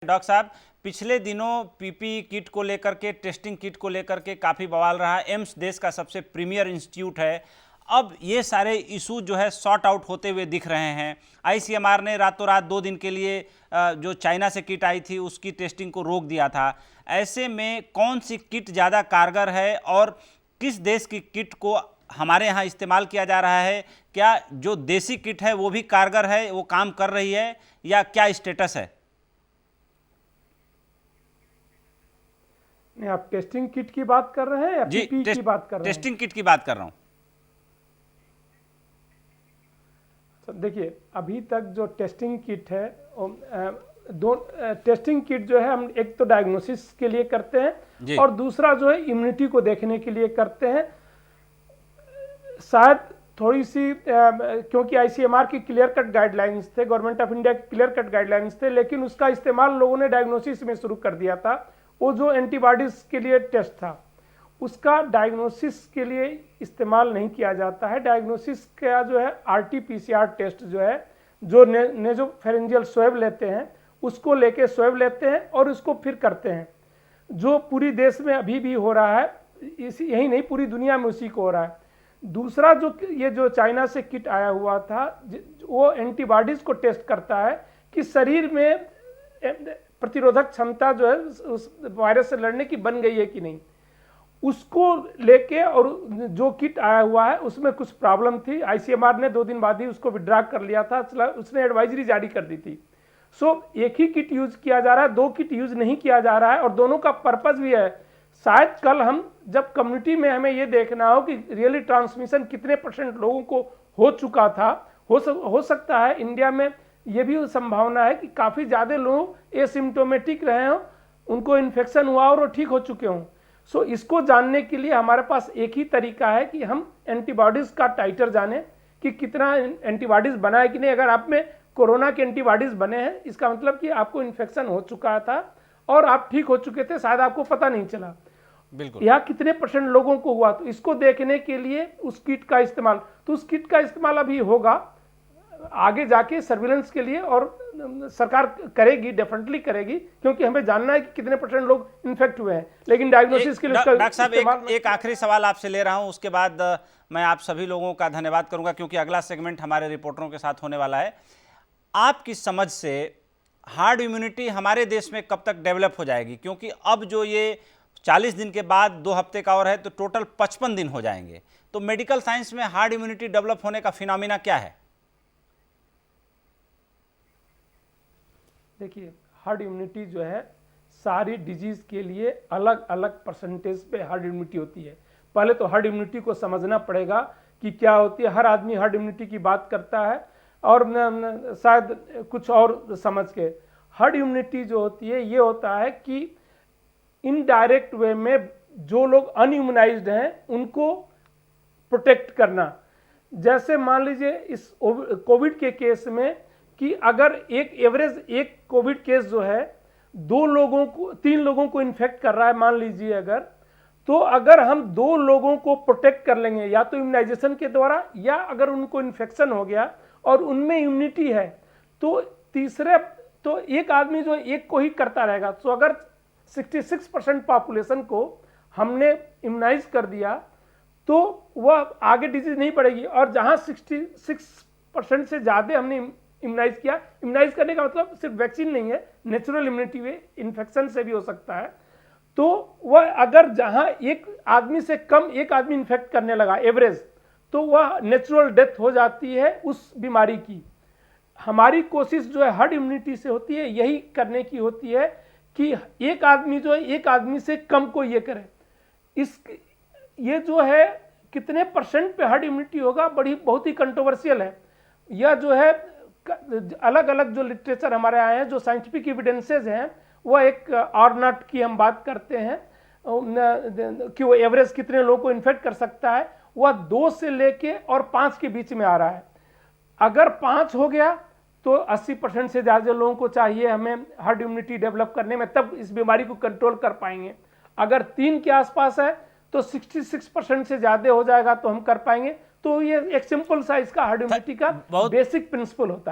Doctor साहब, पिछले दिनों पीपीई किट को लेकर के, टेस्टिंग किट को लेकर के काफ़ी बवाल रहा। एम्स देश का सबसे प्रीमियर इंस्टीट्यूट है। अब ये सारे इशू जो है सॉर्ट आउट होते हुए दिख रहे हैं। आईसीएमआर ने रातों रात 2 दिन के लिए जो चाइना से किट आई थी उसकी टेस्टिंग को रोक दिया था। ऐसे में कौन सी किट ज़्यादा कारगर है और किस देश की किट को हमारे यहाँ इस्तेमाल किया जा रहा है? क्या जो देसी किट है वो भी कारगर है, वो काम कर रही है, या क्या स्टेटस है? नहीं, आप टेस्टिंग किट की बात कर रहे हैं या पीपीई की बात कर रहे हैं? टेस्टिंग किट की बात कर रहा हूं। तो देखिए, अभी तक जो टेस्टिंग किट है, दो टेस्टिंग किट जो है, हम एक तो डायग्नोसिस के लिए करते हैं और दूसरा जो है इम्यूनिटी को देखने के लिए करते हैं। शायद थोड़ी सी क्योंकि आईसीएमआर की क्लियर कट गाइडलाइंस थे, गवर्नमेंट ऑफ इंडिया की क्लियर कट गाइडलाइंस थे, लेकिन उसका इस्तेमाल लोगों ने डायग्नोसिस में शुरू कर दिया था। वो जो एंटीबॉडीज के लिए टेस्ट था उसका डायग्नोसिस के लिए इस्तेमाल नहीं किया जाता है। डायग्नोसिस का जो है आरटीपीसीआर टेस्ट जो है, जो नेजोफेरेंजियल स्वैब लेते हैं, उसको लेके स्वैब लेते हैं और उसको फिर करते हैं, जो पूरी देश में अभी भी हो रहा है। यही नहीं, पूरी दुनिया में उसी को हो रहा है। दूसरा जो चाइना से किट आया हुआ था, वो एंटीबॉडीज को टेस्ट करता है कि शरीर में प्रतिरोधक क्षमता जो है उस वायरस से लड़ने की बन गई है कि नहीं, उसको लेके। और जो किट आया हुआ है उसमें कुछ प्रॉब्लम थी। आईसीएमआर ने 2 दिन बाद ही उसको विड्रॉ कर लिया था, उसने एडवाइजरी जारी कर दी थी। एक ही किट यूज किया जा रहा है, 2 किट यूज नहीं किया जा रहा है, और दोनों का पर्पस भी है। शायद कल हम जब कम्युनिटी में हमें ये देखना हो कि रियली ट्रांसमिशन कितने % लोगों को हो चुका था, हो सकता है इंडिया में ये भी संभावना है कि काफ़ी ज़्यादा लोग एसिम्टोमेटिक रहे हों, उनको इन्फेक्शन हुआ और वो ठीक हो चुके हों। इसको जानने के लिए हमारे पास एक ही तरीका है कि हम एंटीबॉडीज़ का टाइटर जानें कि कितना एंटीबॉडीज़ बना है कि नहीं। अगर आप में कोरोना के एंटीबॉडीज़ बने हैं, इसका मतलब कि आपको इन्फेक्शन हो चुका था और आप ठीक हो चुके थे, शायद आपको पता नहीं चला। बिल्कुल। या कितने % लोगों को हुआ, तो इसको देखने के लिए उस किट का इस्तेमाल, तो उस किट का इस्तेमाल अभी होगा आगे जाके सर्विलेंस के लिए, और सरकार करेगी, डेफिनेटली करेगी, क्योंकि हमें जानना है कि कितने % लोग इन्फेक्ट हुए हैं। लेकिन डायग्नोसिस के लिए डॉक्टर साहब, एक आखिरी सवाल आपसे ले रहा हूं, उसके बाद मैं आप सभी लोगों का धन्यवाद करूंगा, क्योंकि अगला सेगमेंट हमारे रिपोर्टरों के साथ होने वाला है। आपकी समझ से हार्ड इम्यूनिटी हमारे देश में कब तक डेवलप हो जाएगी? क्योंकि अब जो ये 40 दिन के बाद 2 हफ्ते का और है, तो टोटल 55 दिन हो जाएंगे। तो मेडिकल साइंस में हार्ड इम्यूनिटी डेवलप होने का फिनोमिना क्या है? देखिए, हार्ड इम्यूनिटी जो है, सारी डिजीज के लिए अलग अलग % पे हार्ड इम्यूनिटी होती है। पहले तो हार्ड इम्यूनिटी को समझना पड़ेगा कि क्या होती है। हर आदमी हार्ड इम्यूनिटी की बात करता है और शायद कुछ और समझ के। हार्ड इम्यूनिटी जो होती है, ये होता है कि इनडायरेक्ट वे में जो लोग अनइम्यूनाइज्ड हैं उनको प्रोटेक्ट करना। जैसे मान लीजिए इस कोविड के केस में कि अगर एक कोविड केस जो है 3 लोगों को इन्फेक्ट कर रहा है, मान लीजिए अगर, तो अगर हम 2 लोगों को प्रोटेक्ट कर लेंगे, या तो इम्यूनाइजेशन के द्वारा, या अगर उनको इन्फेक्शन हो गया और उनमें इम्यूनिटी है, तो तो एक आदमी जो एक को ही करता रहेगा। तो अगर 66% पॉपुलेशन को हमने इम्यूनाइज कर दिया, तो वह आगे डिजीज नहीं बढ़ेगी। और जहां 66% से ज़्यादा हमने इम्यूनाइज किया, इम्यूनाइज करने का मतलब सिर्फ वैक्सीन नहीं है, नेचुरल इम्यूनिटी वे इन्फेक्शन से भी हो सकता है। तो वह अगर जहां एक आदमी से कम एक आदमी इन्फेक्ट करने लगा एवरेज, तो वह नेचुरल डेथ हो जाती है उस बीमारी की। हमारी कोशिश जो है हार्ड इम्यूनिटी से होती है, यही करने की होती है कि एक आदमी जो है एक आदमी से कम को ये करे। ये जो है कितने % पे हार्ड इम्यूनिटी होगा, बहुत ही कंट्रोवर्शियल है। यह जो है अलग अलग जो लिटरेचर हमारे आए हैं, जो साइंटिफिक एविडेंसेस हैं, वह एक R0 की हम बात करते हैं कि वो एवरेज कितने लोगों को इन्फेक्ट कर सकता है, वह 2 से लेके और 5 के बीच में आ रहा है। अगर 5 हो गया तो 80% से ज़्यादा लोगों को चाहिए हमें हार्ड इम्यूनिटी डेवलप करने में, तब इस बीमारी को कंट्रोल कर पाएंगे। अगर 3 के आसपास है तो 66% से ज़्यादा हो जाएगा तो हम कर पाएंगे। तो ये एक सिंपल सा इसका हार्ड इम्यूनिटी का बेसिक प्रिंसिपल होता है।